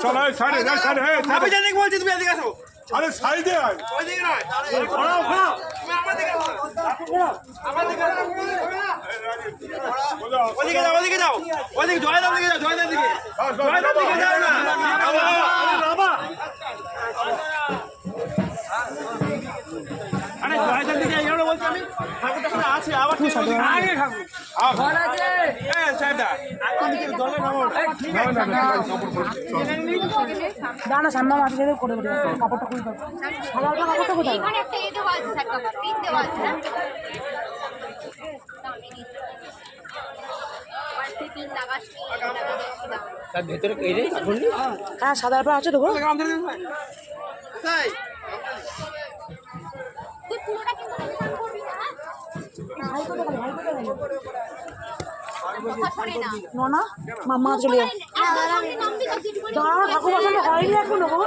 চল সাইডে যা সাইডে আমি জানি বলছি তুমি এদিকে আসো আরে সাইডে আয় ওইদিকে নয় ঘোরাও ঘোরাও তুমি আমার দিকে আসো আমার দিকে আসো ওইদিকে যাও ওইদিকে জয়দার দিকে যাও জয়দার দিকে যাও না আরে জয়দার দিকে এইগুলো বলছি আমি ঠাকুরটা সাথে আছে আবার আগে ঠাকুর ঘর আছে এই সাইডটা দলে নামো দাঁড়া সামনে মাটি দিয়ে করে দেবে কাপড়টা খুলে দাও সাদা কাপড়টা কোথায় এখানে একটা এই দেওয়া আছে স্যার কাপড় পিন দেওয়া আছে না পিন লাগাস তার ভেতরে এই রে বললি হ্যাঁ সাদা কাপড় আছে দেখো তাই তুই পুরোটা কিন্তু রিটার্ন করবি না ভাই কোথায় ভাই কোথায় কথা শোনে না না মা চলে যাও সামনে নামবি তো দাঁড়া ঠাকুর বসানো হয়নি এখনো গো